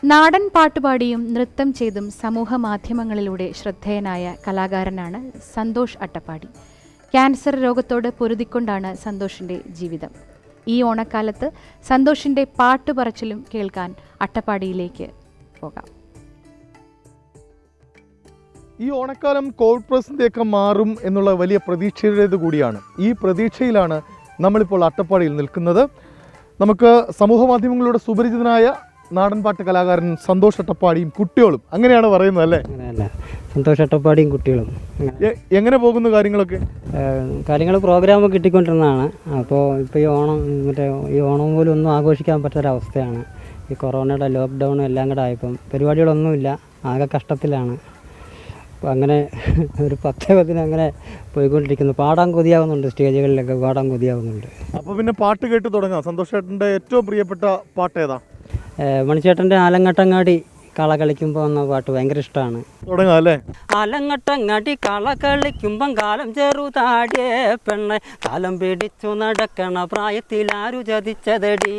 നാടൻ പാട്ടുപാടിയും നൃത്തം ചെയ്തും സമൂഹ മാധ്യമങ്ങളിലൂടെ ശ്രദ്ധേയനായ കലാകാരനാണ് സന്തോഷ് അട്ടപ്പാടി. ക്യാൻസർ രോഗത്തോട് പൊരുതിക്കൊണ്ടാണ് സന്തോഷിൻ്റെ ജീവിതം. ഈ ഓണക്കാലത്ത് സന്തോഷിൻ്റെ പാട്ടുപറച്ചിലും കേൾക്കാൻ അട്ടപ്പാടിയിലേക്ക് പോകാം. ഈ ഓണക്കാലം കോവിഡ് പ്രതിസന്ധിയൊക്കെ മാറും എന്നുള്ള വലിയ പ്രതീക്ഷയുടേത് കൂടിയാണ്. ഈ പ്രതീക്ഷയിലാണ് നമ്മളിപ്പോൾ അട്ടപ്പാടിയിൽ നിൽക്കുന്നത്. നമുക്ക് സമൂഹ മാധ്യമങ്ങളിലൂടെ സുപരിചിതനായ നാടൻപാട്ട് കലാകാരൻ സന്തോഷ് അട്ടപ്പാടിയും കുട്ടികളും, അങ്ങനെയാണ് പറയുന്നത് അല്ലേ? സന്തോഷ് അട്ടപ്പാടിയും കുട്ടികളും. എങ്ങനെ പോകുന്നു കാര്യങ്ങളൊക്കെ? കാര്യങ്ങൾ പ്രോഗ്രാമൊക്കെ കിട്ടിക്കൊണ്ടിരുന്നതാണ്. അപ്പോൾ ഇപ്പോൾ ഈ ഓണം പോലും ഒന്നും ആഘോഷിക്കാൻ പറ്റാത്തൊരവസ്ഥയാണ്. ഈ കൊറോണയുടെ ലോക്ക്ഡൗണും എല്ലാം കൂടെ ആയപ്പം പരിപാടികളൊന്നുമില്ല, ആകെ കഷ്ടത്തിലാണ്. അപ്പോൾ അങ്ങനെ ഒരു 10 അങ്ങനെ പോയിക്കൊണ്ടിരിക്കുന്നു. പാടാൻ കൊതിയാവുന്നുണ്ട്, സ്റ്റേജുകളിലൊക്കെ പാടാൻ കൊതിയാവുന്നുണ്ട്. അപ്പോൾ പിന്നെ പാട്ട് കേട്ട് തുടങ്ങാം. സന്തോഷ് ചേട്ടൻ്റെ ഏറ്റവും പ്രിയപ്പെട്ട പാട്ട് ഏതാ? മണിച്ചേട്ടൻ്റെ ആലങ്ങട്ടങ്ങാടി കള കളിക്കുമ്പോൾ എന്ന പാട്ട് ഭയങ്കര ഇഷ്ടമാണ്. തുടങ്ങാം അല്ലേ? ആലങ്ങട്ടങ്ങാടി കള കളിക്കുമ്പം കാലം ചെറുതാടിയേ പെണ്ണെ, കാലം പിടിച്ചു നടക്കണ പ്രായത്തിൽ ആരു ചതിച്ചതടി,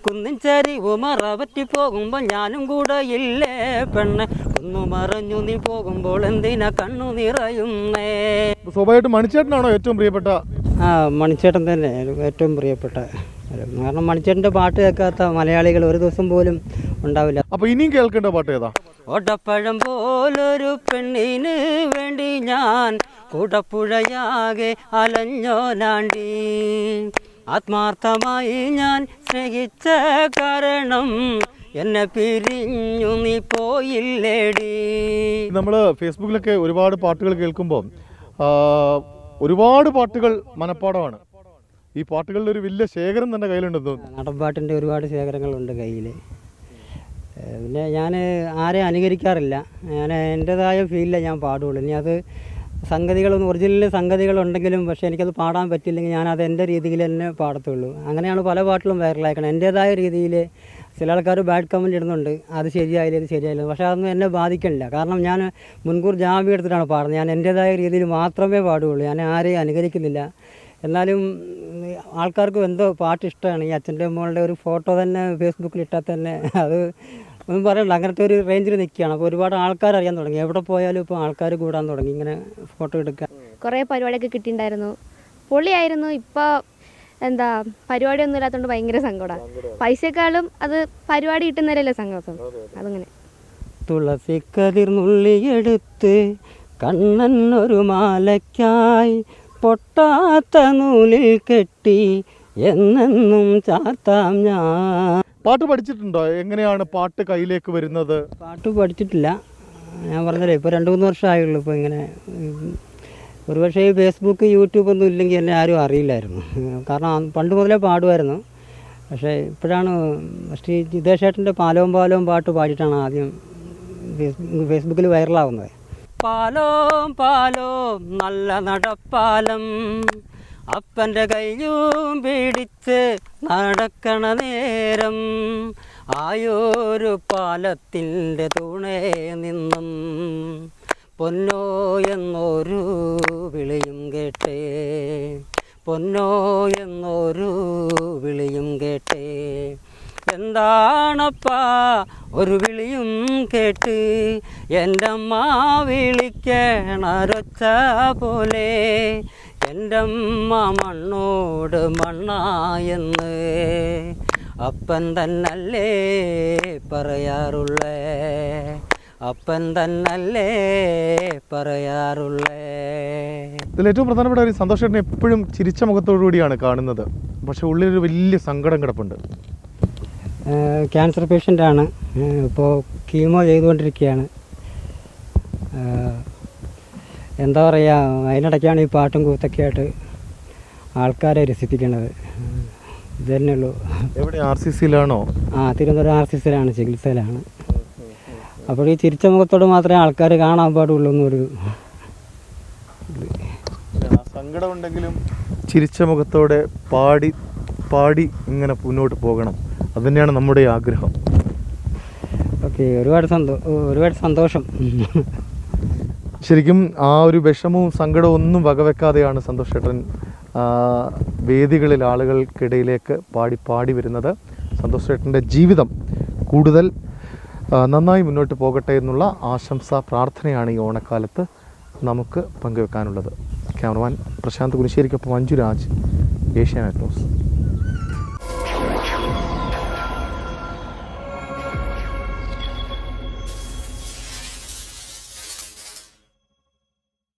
കുന്നിൻ ചരിവ് മറവറ്റി പോകുമ്പോൾ ഞാനും കൂടെ ഇല്ലേ പെണ്ണെ, കുന്നു മറഞ്ഞു നീ പോകുമ്പോൾ എന്തിനാ കണ്ണു നിറയുന്നേ. സ്വാഭാവികമായിട്ട് മണിച്ചേട്ടനാണോ ഏറ്റവും പ്രിയപ്പെട്ട? മണിച്ചേട്ടൻ തന്നെ ഏറ്റവും പ്രിയപ്പെട്ട. കാരണം മണിച്ചേട്ടൻ്റെ പാട്ട് കേൾക്കാത്ത മലയാളികൾ ഒരു ദിവസം പോലും ഉണ്ടാവില്ല. അപ്പോൾ ഇനിയും കേൾക്കേണ്ട പാട്ട് ഏതാ? ഓട്ടപ്പഴം പോലൊരു പെണ്ണിന് വേണ്ടി ഞാൻ കൂടപ്പുഴയാകെ അലഞ്ഞോലാണ്ടി, ആത്മാർത്ഥമായി ഞാൻ സ്നേഹിച്ച കാരണം എന്നെ പിരിഞ്ഞു നീ പോയില്ലേടി. നമ്മൾ ഫേസ്ബുക്കിലൊക്കെ ഒരുപാട് പാട്ടുകൾ കേൾക്കുമ്പോൾ ഒരുപാട് പാട്ടുകൾ മനപ്പാടമാണ്. ഈ പാട്ടുകളുടെ ഒരു വലിയ ശേഖരം തന്നെ കയ്യിലുണ്ടെന്ന് തോന്നുന്നു. നാടൻപാട്ടിൻ്റെ ഒരുപാട് ശേഖരങ്ങളുണ്ട് കയ്യിൽ. പിന്നെ ഞാൻ ആരെയും അനുകരിക്കാറില്ല, ഞാൻ എൻ്റേതായ ഫീലിലാണ് ഞാൻ പാടുള്ളൂ. ഇനി അത് ഒറിജിനൽ സംഗതികളുണ്ടെങ്കിലും പക്ഷേ എനിക്കത് പാടാൻ പറ്റില്ലെങ്കിൽ ഞാനത് എൻ്റെ രീതിയിൽ തന്നെ പാടത്തുള്ളൂ. അങ്ങനെയാണ് പല പാട്ടിലും വൈറലാക്കണം. എൻ്റേതായ രീതിയിൽ ചില ആൾക്കാർ ബാഡ് കമൻറ്റ് ഇടുന്നുണ്ട്, അത് ശരിയായില്ല ഇത് ശരിയായില്ല, പക്ഷേ അതൊന്നും എന്നെ ബാധിക്കണില്ല. കാരണം ഞാൻ മുൻകൂർ ജാമ്യം എടുത്തിട്ടാണ് പാടുന്നത്. ഞാൻ എൻ്റേതായ രീതിയിൽ മാത്രമേ പാടുകയുള്ളൂ, ഞാൻ ആരെയും അനുകരിക്കുന്നില്ല. എന്നാലും ആൾക്കാർക്ക് എന്തോ പാട്ട് ഇഷ്ടമാണ്. ഈ അച്ഛൻ്റെ മോളുടെ ഒരു ഫോട്ടോ തന്നെ ഫേസ്ബുക്കിൽ ഇട്ടാൽ തന്നെ അത് ഒന്നും പറയണ്ട, അങ്ങനത്തെ ഒരു റേഞ്ചിൽ നിൽക്കുകയാണ്. അപ്പോൾ ഒരുപാട് ആൾക്കാർ അറിയാൻ തുടങ്ങി, എവിടെ പോയാലും ഇപ്പോൾ ആൾക്കാർ കൂടാൻ തുടങ്ങി ഇങ്ങനെ ഫോട്ടോ എടുക്കാൻ. കുറേ പരിപാടിയൊക്കെ കിട്ടിയിട്ടുണ്ടായിരുന്നു, പൊള്ളിയായിരുന്നു. ഇപ്പോൾ എന്താ പരിപാടിയൊന്നും ഇല്ലാത്തതുകൊണ്ട് ഭയങ്കര സങ്കടമാണ്. പൈസയെക്കാളും അത് പരിപാടി കിട്ടുന്നവരല്ലേ സങ്കടം. അതങ്ങനെ തുളസി കതിർന്നുള്ളിയെടുത്ത് കണ്ണൻ ഒരു മാലയ്ക്കായി പൊട്ടാത്ത നൂലിൽ കെട്ടി എന്നെന്നും ചാത്താം ഞാൻ. പാട്ട് പഠിച്ചിട്ടുണ്ടോ? എങ്ങനെയാണ് പാട്ട് കയ്യിലേക്ക് വരുന്നത്? പാട്ട് പഠിച്ചിട്ടില്ല, ഞാൻ പറഞ്ഞല്ലേ ഇപ്പോൾ 2-3 വർഷമായുള്ളൂ. ഇപ്പോൾ ഇങ്ങനെ ഒരുപക്ഷേ ഫേസ്ബുക്ക് യൂട്യൂബ് ഒന്നും ഇല്ലെങ്കിൽ എന്നെ ആരും അറിയില്ലായിരുന്നു. കാരണം പണ്ട് മുതലേ പാടുമായിരുന്നു. പക്ഷേ ഇപ്പോഴാണ് ശ്രീ ജിതേഷേട്ടൻ്റെ പാലവും പാലവും പാട്ട് പാടിയിട്ടാണ് ആദ്യം ഫേസ്ബുക്കിൽ വൈറലാവുന്നത്. പാലോം പാലോം നല്ല നടപ്പാലം, അപ്പൻ്റെ കയ്യും പിടിച്ച് നടക്കണ നേരം, ആയൊരു പാലത്തിൻ്റെ തുണേ നിന്നും പൊന്നോ എന്നൊരു വിളിയും കേട്ടേ, പൊന്നോ എന്നൊരു വിളിയും കേട്ടേ, എന്താണപ്പാ ഒരു വിളിയും കേട്ട് എൻ്റെ അമ്മ വിളിക്കണരൊച്ച പോലെ, എൻ്റെ അമ്മ മണ്ണോട് മണ്ണായെന്ന് അപ്പൻ തന്നല്ലേ പറയാറുള്ളേ, അപ്പൻ തന്നല്ലേ പറയാറുള്ളേ. ഇതിൽ ഏറ്റവും പ്രധാനപ്പെട്ട ഒരു സന്തോഷേട്ടനെ എപ്പോഴും ചിരിച്ച മുഖത്തോടു കൂടിയാണ് കാണുന്നത്, പക്ഷെ ഉള്ളിലൊരു വലിയ സങ്കടം കിടപ്പുണ്ട്. ക്യാൻസർ പേഷ്യൻ്റാണ്, ഇപ്പോൾ കീമോ ചെയ്തുകൊണ്ടിരിക്കുകയാണ്. എന്താ പറയുക, അതിനിടയ്ക്കാണ് ഈ പാട്ടും കൂത്തൊക്കെ ആയിട്ട് ആൾക്കാരെ രസിപ്പിക്കുന്നത്. ഇത് തന്നെയുള്ളൂ. എവിടെ? RCCയിലാണോ? തിരുവനന്തപുരം RCCയിലാണ്, ചികിത്സയിലാണ്. അപ്പോൾ ഈ ചിരിച്ച മുഖത്തോട് മാത്രമേ ആൾക്കാർ കാണാൻ പാടുള്ളൂ എന്നൊരു സങ്കടമുണ്ടെങ്കിലും ചിരിച്ച മുഖത്തോടെ പാടി പാടി ഇങ്ങനെ മുന്നോട്ട് പോകണം, അത് തന്നെയാണ് നമ്മുടെ ആഗ്രഹം. ഓക്കെ, ഒരുപാട് സന്തോഷം. ശരിക്കും ആ ഒരു വിഷമവും സങ്കടവും ഒന്നും വകവെക്കാതെയാണ് സന്തോഷ് ചേട്ടൻ വേദികളിൽ ആളുകൾക്കിടയിലേക്ക് പാടി വരുന്നത്. സന്തോഷ് ചേട്ടൻ്റെ ജീവിതം കൂടുതൽ നന്നായി മുന്നോട്ട് പോകട്ടെ എന്നുള്ള ആശംസാ പ്രാർത്ഥനയാണ് ഈ ഓണക്കാലത്ത് നമുക്ക് പങ്കുവെക്കാനുള്ളത്. ക്യാമറമാൻ പ്രശാന്ത് കുനിശ്ശേരിക്കൊപ്പം മഞ്ജുരാജ്, ഏഷ്യാനെറ്റ് ന്യൂസ്.